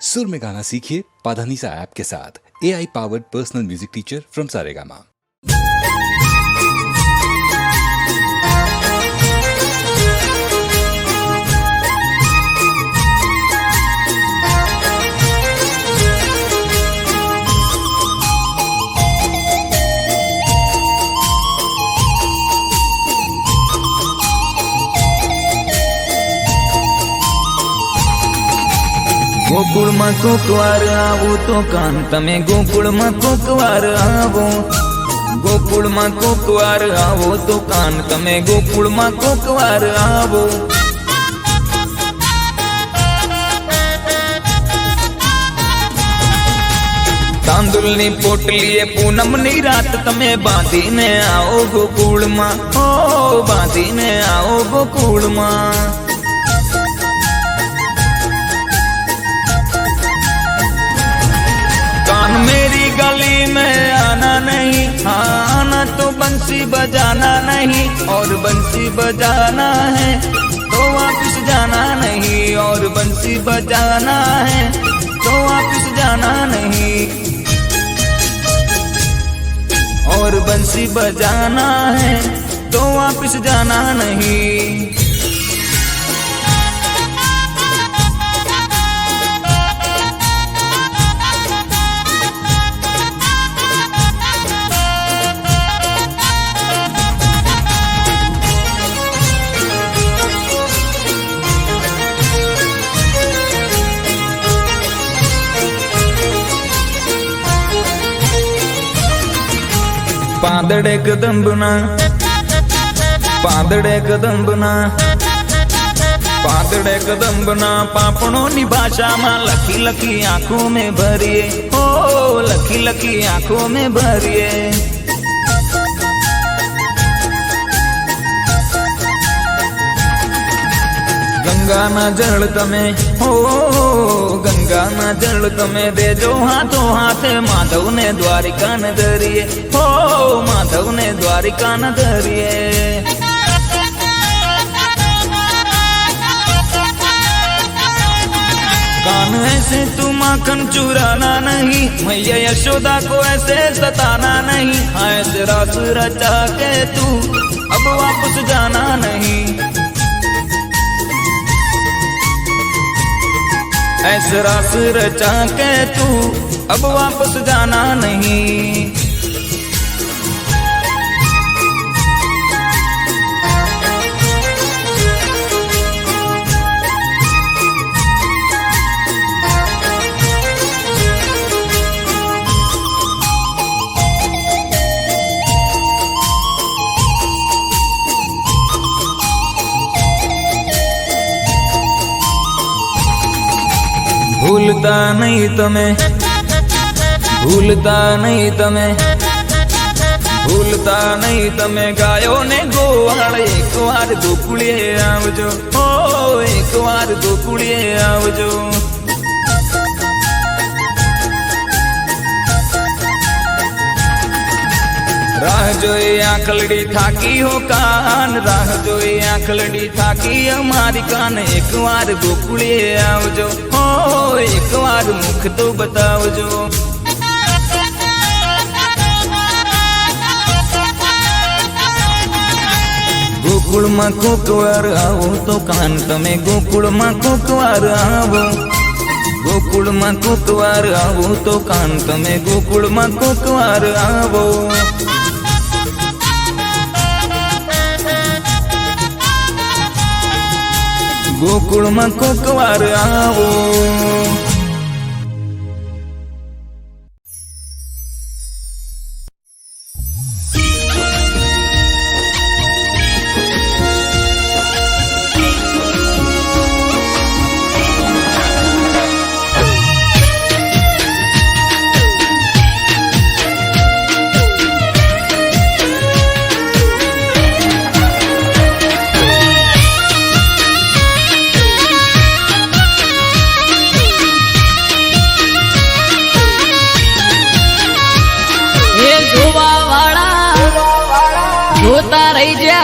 सुर में गाना सीखिए पाधानीसा ऐप के साथ। AI powered personal music teacher from Saregama. Gokul में कोकवार आवो तो कान तमे गोकुल में कोकवार आवो। गोकुल में कोकवार आवो तो कान तमे गोकुल में कोकवार आवो। तांदुलनी पोटलीए पूनमनी रात तमे बांधीने आओ गोकुल में। ओ बांधीने आओ गोकुल में। मेरी गली में आना नहीं, हाँ आना तो बंसी बजाना नहीं। और बंसी बजाना है तो वापिस जाना नहीं। और बंसी बजाना है तो वापिस जाना नहीं। और बंसी बजाना है तो वापिस जाना नहीं। पादड़े कदम्बना, पादड़े कदम्बना, पादड़े कदम्बना पापड़ों नी भाषा में लखी लखी आंखों में भरिए। ओ लखी लखी आंखों में भरिए। गंगा ना जल तमे, हो गंगा ना जल तमे देजो हाथों हाथे माधव ने द्वारिका न धरिए। हो माधव ने द्वारिका न धरिए। कान ऐसे तू माखन चुराना नहीं। मैया यशोदा को ऐसे सताना नहीं। हाँ ऐसे रास रचा के तू अब वापस जाना नहीं। ऐसे रास रचा के तू अब वापस जाना नहीं। भूलता नहीं तमे, भूलता नहीं तमे, भूलता नहीं तमे गायो ने गोवाल। एक बार गोकुलिए आवजो। ओ एक बार गोकुलिए आवजो। राह जोई आंखलड़ी थाकी हो कान। राह जोई आंखलड़ी थाकी हमारी कान। एक बार गोकुलिए आवजो। हो एक बार मुख तो बतावजो। गोकुल में कोकवार आवो तो कान तमे गोकुल में कोकवार आवो। गोकुल में कोकवार आवो तो कान तमे गोकुल में कोकवार आवो। गोकुल में कोकवार आवो। જોતા રહી જા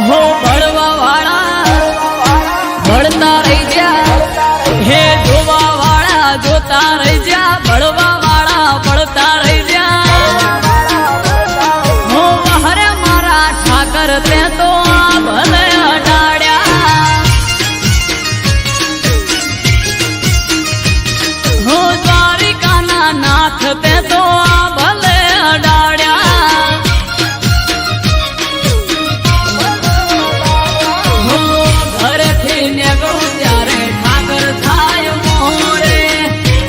હો ભણવા વાળા ભણતા રહી જા હે જોવા વાળા નાથ તે તો આ ભલે અડાડ્યા હો ઘરેથી નીકળું ત્યારે ઠાકર થાય મોરે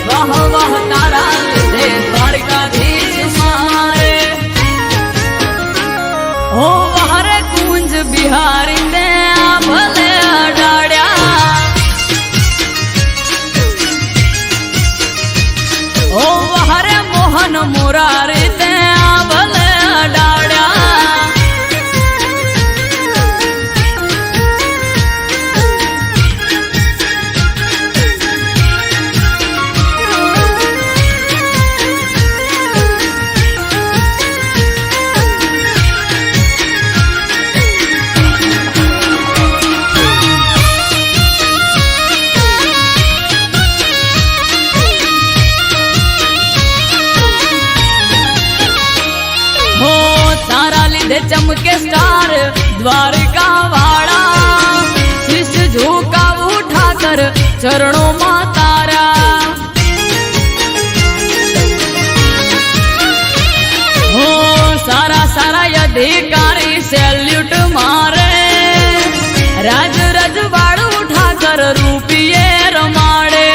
વાહ વાહ તારા લીધે દ્વારકાધીશ મારે હો વહારે કુંજ બિહારી તે આ ભલે અડાડ્યા ઓ વહારે મોહન મોરારી તે આ ભલે અડાડ્યા हो तारा લીધે ચમકે સ્ટાર દ્વારકા વાળા શીશ ઝુકાવું ઠાકર ચરણોમાં તારા હો સારા સારા અધિકારી સેલ્યુટ મારે રાજ રજવાડું ઠાકર રૂપિયે રમાડે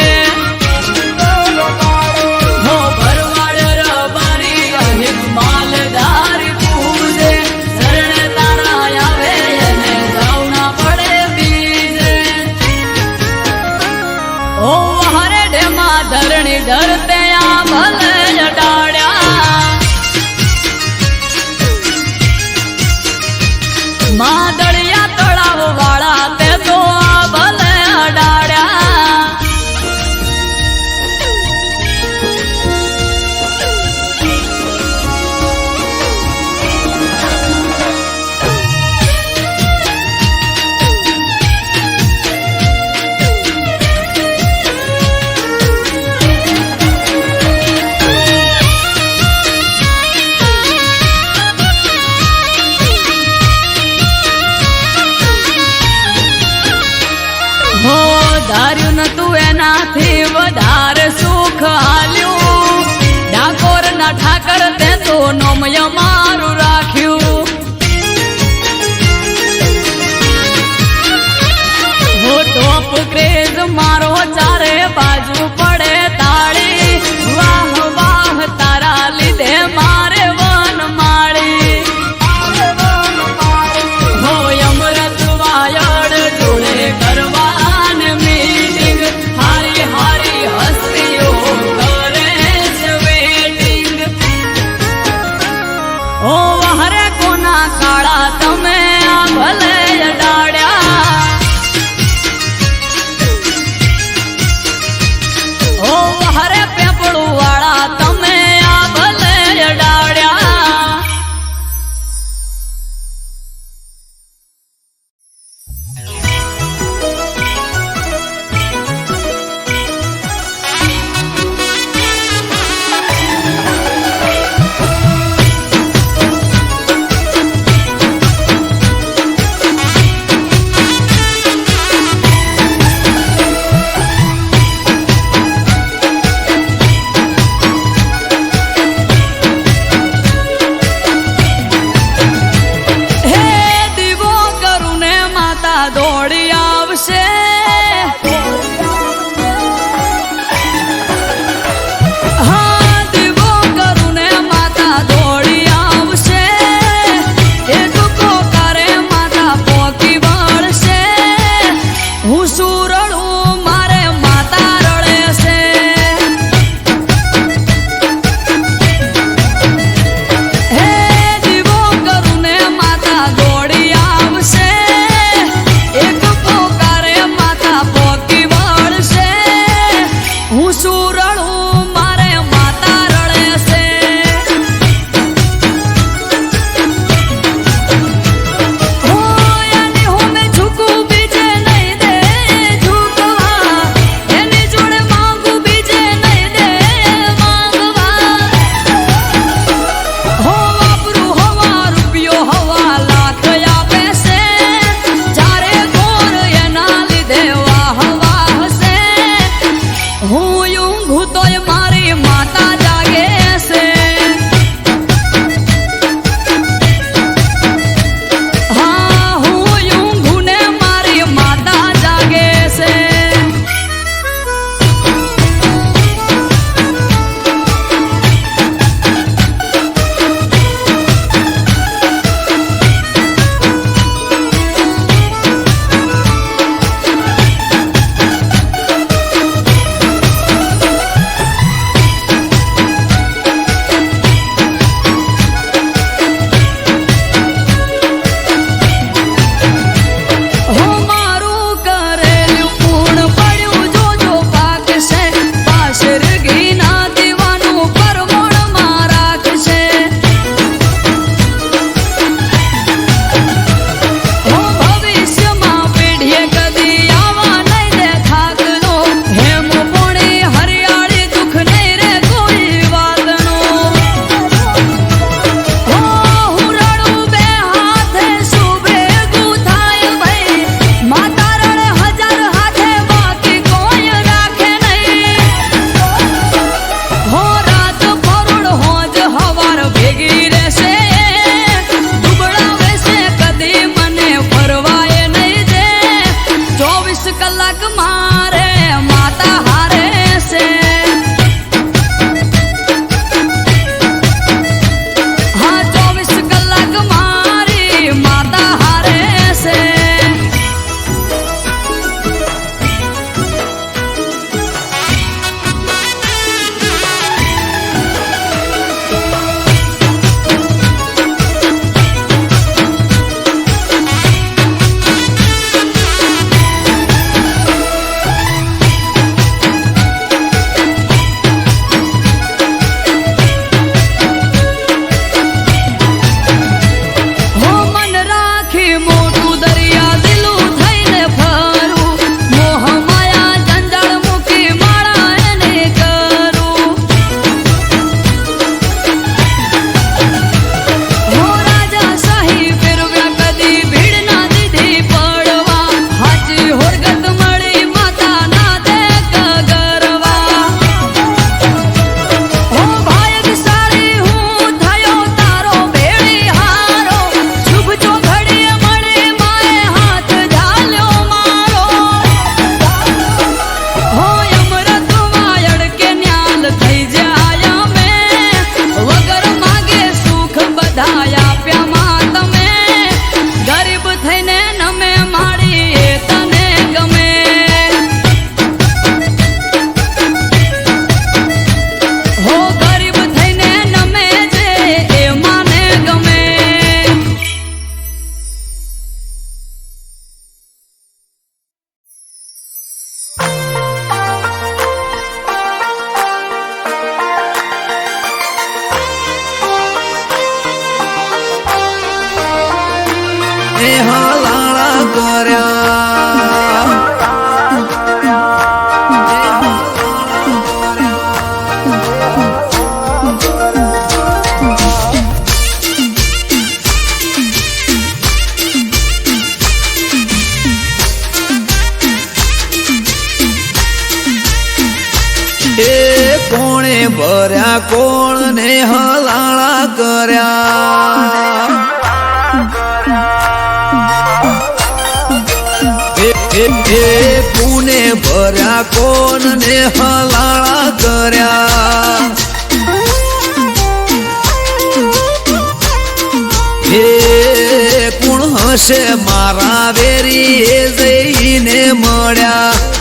હો ભરવાડ રબારી અહિત માલધારી પૂજે શરણ તારા આવે એને જાવના પડે બીજે ઓ હરે ડેમાં ધરણી ધરતે આ ભલે અડાડ્યા માદળિયા તળાવ વાળા તે તો આ ભલે અડાડ્યા હો ધાર્યું નતું એનાથી વધારે સુખ હાલ્યું ડાકોર ના ઠાકર તે તો નોમય મારું રાખ્યું હો ટોપ ક્રેઝ મારો ચારે બાજુ પડે તાળી વાહ વાહ તારા લીધે મારે વન માળી હો અમૃત વાયડ જોડે કરવાન મીટિંગ હારી હારી હસ્તીઓ કરે છે વેટિંગ ઓ વહરે કોના કાળા તમે આ ભલે અડાડ્યા ઓ વહરે પેપડું વાળા તમે આ ભલે અડાડ્યા હે દીવો કરું ને માતા દોડી આવશે હા દીવો કરું ને માતા દોડી આવશે એક પોકારે માતા પોકી વળશે હું સુરડું મારે માતા રડે છે હે દીવો કરું ને માતા દોડી આવશે એક પોકારે માતા પોકી વળશે હું સુરડું મારે માતા રડે છે હો એની હું મેં ઝૂકું બીજે નહીં દે ઝૂકવા એની જોડે માંગું બીજે નહીં દે માંગવા હો વાપરું હવા રૂપિયો હવા લાખ આપે છે ચારે ગોર એના લીધે વાહ વાહ છે હું ઊંઘું તોય એ કોણે ભર્યા કોણ ને હલાળા કર્યા કોને ભર્યા કોણ ને હલાળા કર્યા હે કોણ હશે મારા વેરી એ જઈને મળ્યા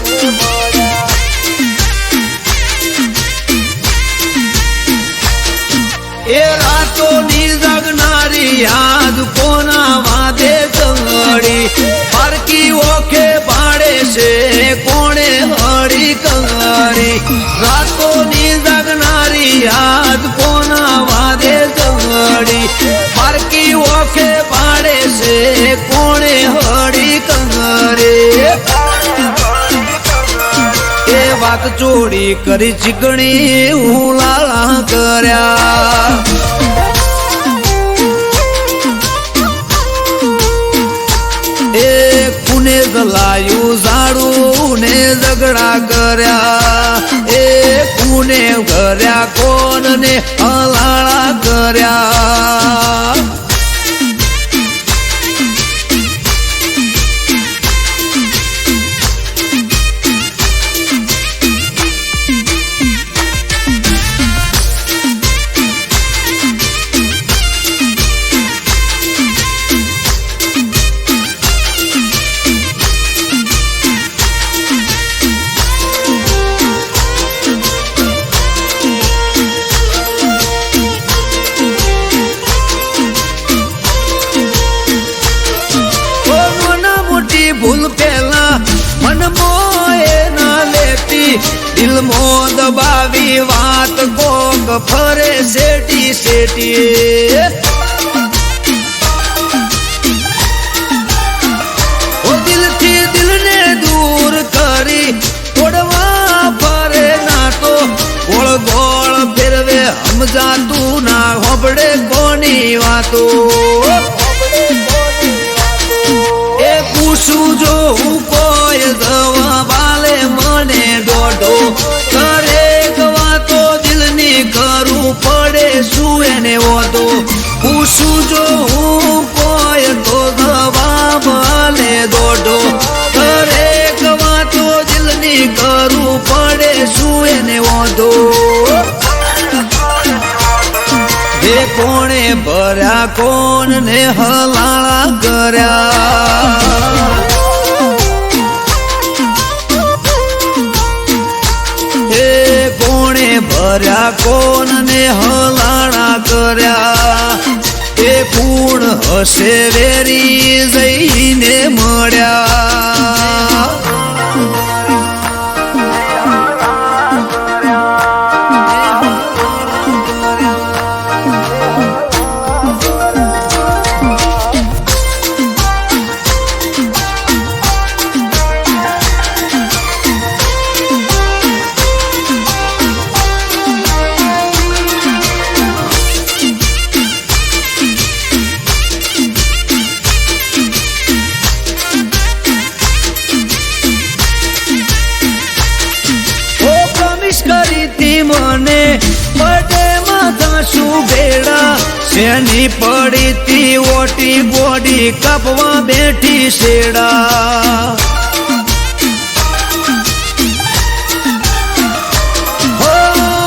એ રાતોની જગનારી યાદ કોના વાદે ચંગડી પારકી ઓખે પાડે છે કોણે હળી કંગડી રાતોની જગનારી યાદ કોના વાદે ચંગડી પારકી ઓખે પાડે છે કોણે હળી કંગડી એ વાત ચોરી કરી ચીકણી ઉલાળા કર્યા એ કુને જલાયું ઝાડું ને ઝઘડા કર્યા એ કુને કર્યા કોણ ને હલાળા કર્યા ભૂલ પેલા મન મોએ ના લેતી દિલ મો દબાવી વાત કોક ફરે શેટી શેટી ઓ દિલથી દિલને દૂર કરી તોડવા ફરે ના તો ગોળ ગોળ ફેરવે સમજાતું ના હોબડે કોની વાતો પૂછું જો હું કોઈ દવા બાલે મને દોઢો દરેક વાતો દિલની કરું પડે શું એને વધો પૂછું જો હું કોઈ તો દવા બાલે દોઢો દરેક વાતો દિલની કરું પડે શું એને વધો એ કોણે ભર્યા કોણ ને હલાળા કર્યા એ કોણે ભર્યા કોણ ને હલાળા કર્યા એ પૂર્ણ હશે વેરી જઈને મળ્યા મને બડે માથા શું ભેડા શેની પડી તી ઓટી બોડી કપવા બેઠી શેડા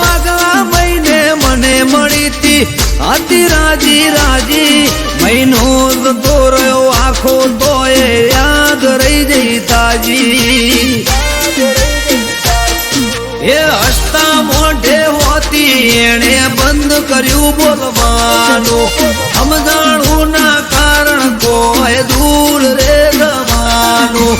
આગલા મહિને મને મળી તી હતી રાજી રાજી મહિનો જતો રહ્યો આખો તોય યાદ રહી જઈ તાજી એ હસતા મોઢે હોતી એણે બંધ કર્યું બોલવાનું સમજાણું ના કારણ કોઈ દૂર રે જવાનું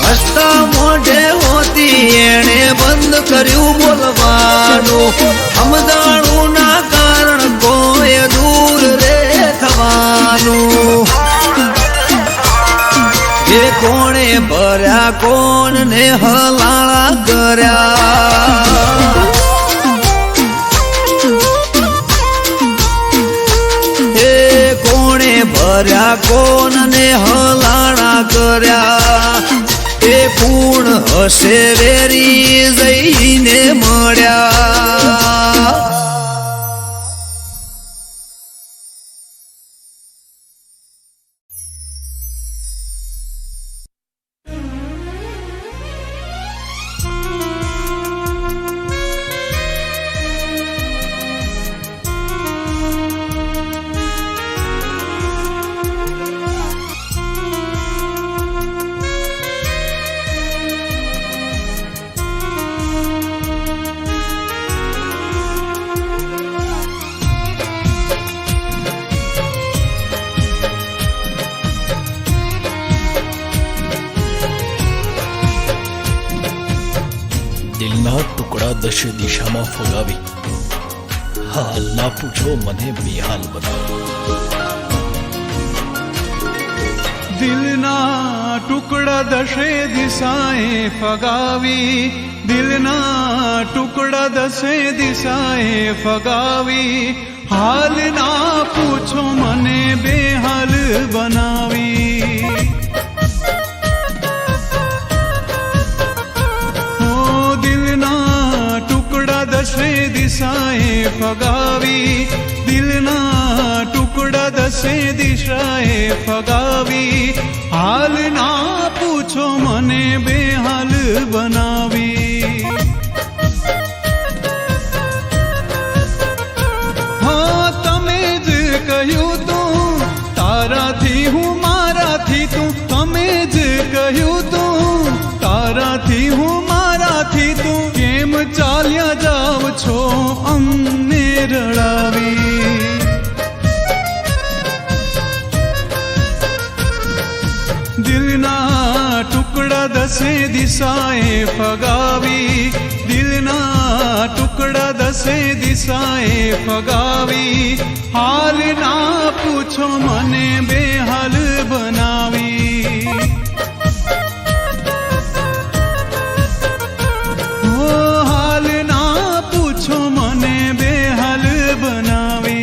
હસતા મોઢે હોતી એણે બંધ કર્યું બોલવાનું સમજાણું ના કારણ કોઈ દૂર રે થવાનું એ કોણે ભર્યા કોણ ને હલાળા કર્યા એ કોણે ભર્યા કોણ ને હલાળા કર્યા એ પૂર્ણ હશે વેરી જઈને મળ્યા. દિલના ટુકડા દશે દિશામાં ફગાવી, હાલ ના પૂછો મને બેહાલ બનાવી. દિલના ટુકડા દશે દિશાએ ફગાવી, દિલના ટુકડા દશે દિશાએ ફગાવી, હાલ ના પૂછો મને બેહાલ બનાવી. દશે દિશાએ ફગાવી, દિલના ટુકડા દશે દિશાએ ફગાવી, હાલ ના પૂછો મને બેહાલ બનાવી. હા તમે જ કહ્યું તું તારાથી હું મારાથી તું, તમે જ કહ્યું તું તારાથી હું મારાથી તું, કેમ ચાલ્યા જાવ છો અમને રડાવી. દિલના ટુકડા દશે દિશાએ ફગાવી, દિલના ટુકડા દશે દિશાએ ફગાવી, હાલ ના પૂછો મને બેહાલ બનાવી. હાલ ના પૂછો મને બેહાલ બનાવી.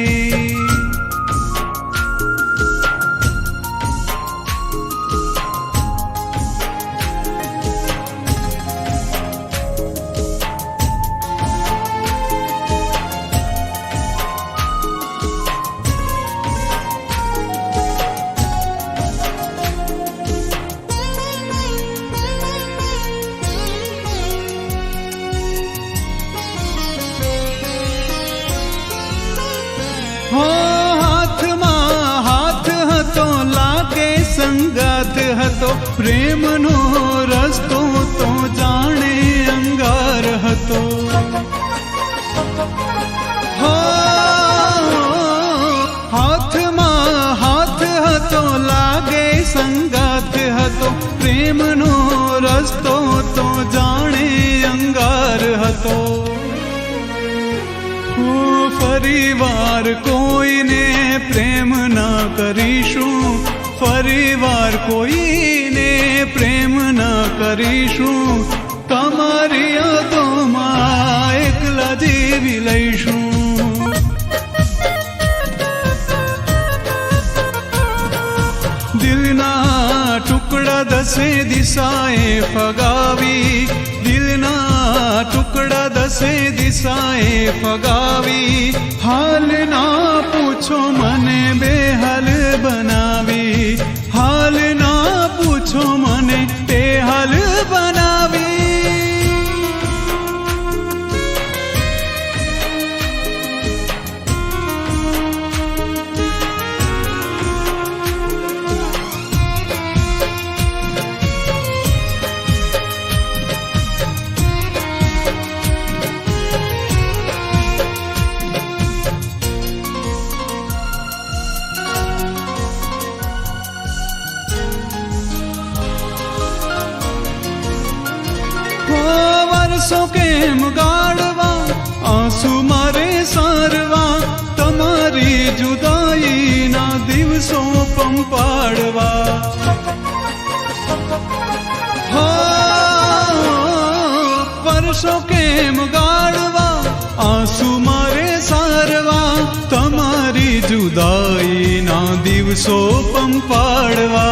હાથમાં હાથ હતો લાગે સંગાત હતો, પ્રેમનો રસ્તો તો જાણે અંગાર હતો. હાથમાં હાથ હતો લાગે સંગાત હતો, પ્રેમનો રસ્તો તો જાણે અંગાર હતો. ફરીવાર કોઈને પ્રેમ ના કરીશું, ફરીવાર કોઈને પ્રેમ ના કરીશું, તમારી યાદોમાં એકલા જીવી લઈશું. દિલના ટુકડા દશે દિશાએ ફગાવી, દિલના ટુકડા દશે દિશાએ ફગાવી, હાલ ના પૂછો મને બેહાલ બનાવી, હાલ ના પૂછો મને બેહાલ બનાવી. વર્ષો કેમ ગાળવા, આંસુ મારે સારવા, તમારી જુદાઈના દિવસો પંપાડવા. વર્ષો કેમ ગાળવા, આંસુ મારે સારવા, તમારી જુદાઈના દિવસો પંપાડવા.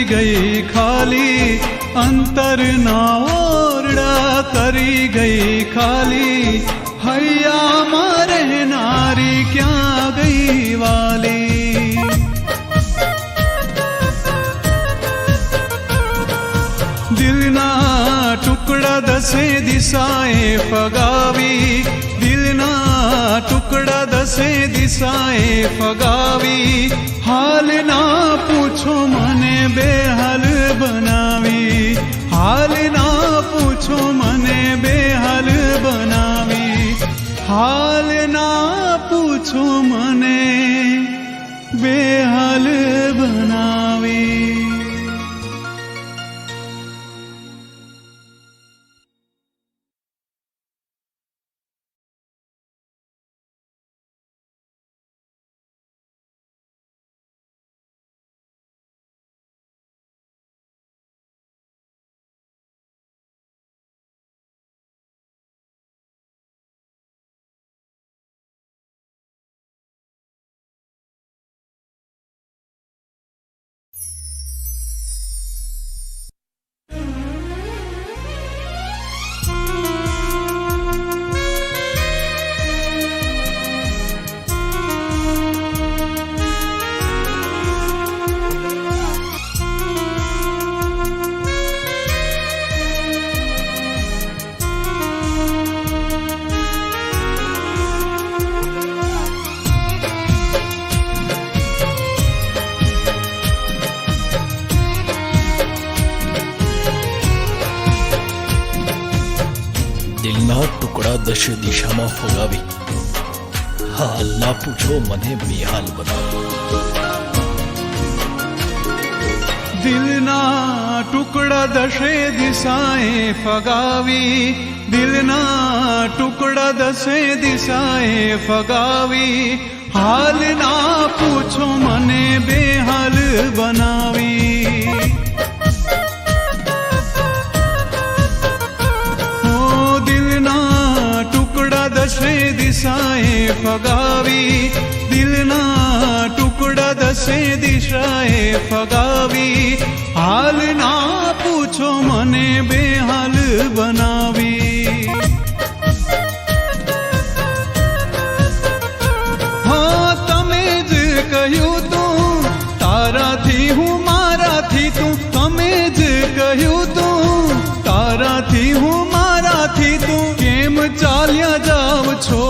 ગઈ ખાલી, અંતરના ઓરડા કરી ગઈ ખાલી, હૈયામાં રહેનારી ક્યાં ગઈ વાલી. દિલના ટુકડા દસે દિશાએ ફગાવી, દિલના ટુકડા દસે દિશાએ ફગાવી, હાલ ના પૂછો મને બેહાલ બનાવી, હાલ ના પૂછો મને બેહાલ બનાવી, હાલ ના પૂછો મને બેહાલ બનાવી. દિલના ટુકડા દશે દિશામાં ફગાવી, હાલ ના પૂછો મને બેહાલ બનાવી. દિલના ટુકડા દશે દિશાએ ફગાવી, દિલના ટુકડા દસે દિશાએ ફગાવી, હાલ ના પૂછો મને બેહાલ બનાવી. દશે દિશાએ ફગાવી, દિલના ટુકડા દસે દિશાએ ફગાવી, હાલ ના પૂછો મને બેહાલ બનાવી. હા તમે જ કહ્યું તું તારાથી હું મારાથી તું, તમે જ કહ્યું તું તારાથી હું મારાથી તું, કેમ ચાલ્યા જાવ છો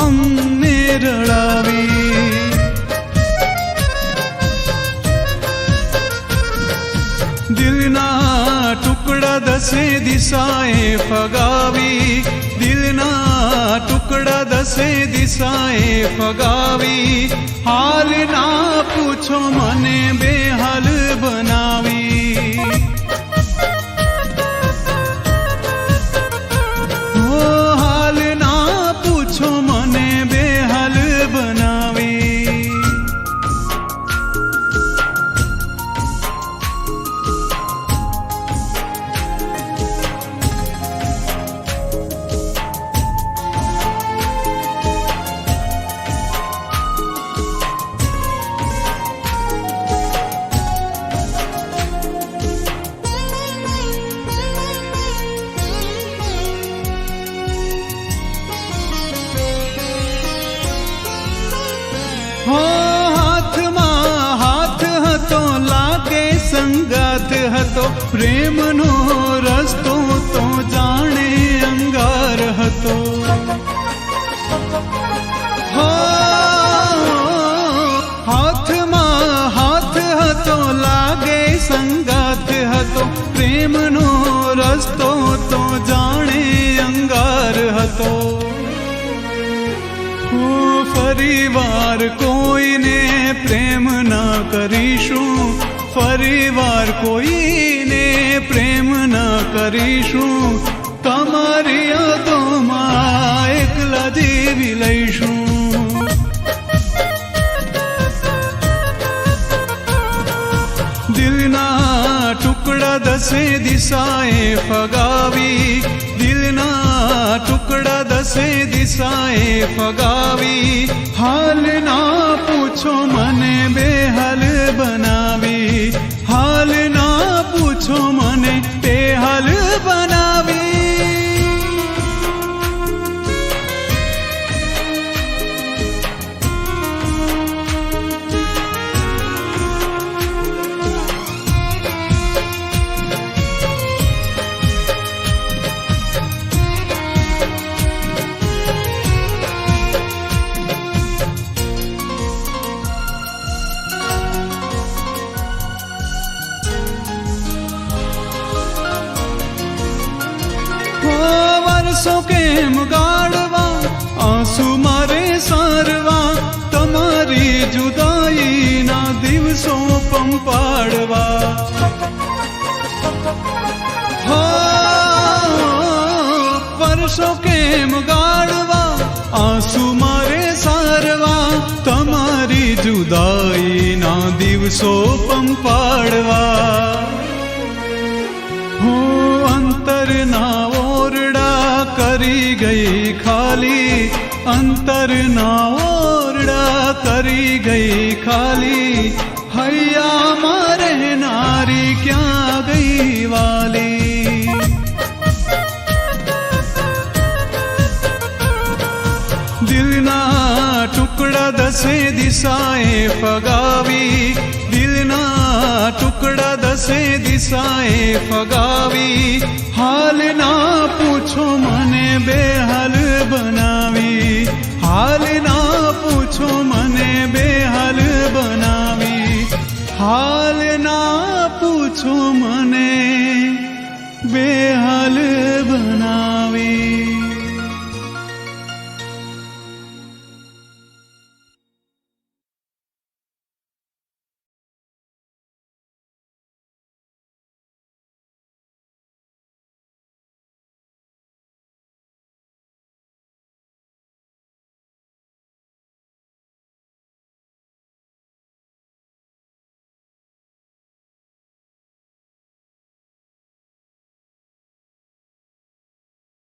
અમને રડાવી. દિલના ટુકડા દસે દિશાએ ફગાવી, દિલના ટુકડા દસે દિશાએ ફગાવી, હાલ ના પૂછો મને બેહાલ બનાવી. મને બેહાલ બનાવી. હાથમાં હાથ હતો લાગે સંગાત હતો, પ્રેમનો રસ્તો તો જાણે અંગાર હતો. હાથમાં હાથ હતો લાગે સંગાત હતો, પ્રેમનો રસ્તો તો જાણે અંગાર હતો. ફરી વાર કોઈને પ્રેમ ના કરીશું, ફરી વાર કોઈને પ્રેમ ના કરીશું, તમારી યાદોમાં એકલા જીવી લઈશું. દિલના ટુકડા દસે દિશાએ ફગાવી, દિલના ટુકડા દસે દિશાએ ફગાવી, હાલ ના પૂછો મને બેહાલ બનાવી, હાલ ના પૂછો મને બેહાલ બનાવી વર્ષો કેમ ગાળવા આંસુ મારે સારવા તમારી જુદાઈના દિવસો પંપાડવા વર્ષો કેમ ગાળવા આંસુ મારે સારવા તમારી જુદાઈના દિવસો પંપાડવા અંતરના ઓરડા કરી ગઈ ખાલી અંતરના ઓરડા કરી ગઈ ખાલી હૈયામાં રહેનારી ક્યાં ગઈ વાલી દિલના ટુકડા દસે દિશાએ ફગાવી દિલના ટુકડા દસે દિશાએ ફગાવી હાલ ના પૂછો મને બેહાલ બનાવી હાલ ના પૂછો મને બેહાલ બનાવી હાલ ના પૂછો મને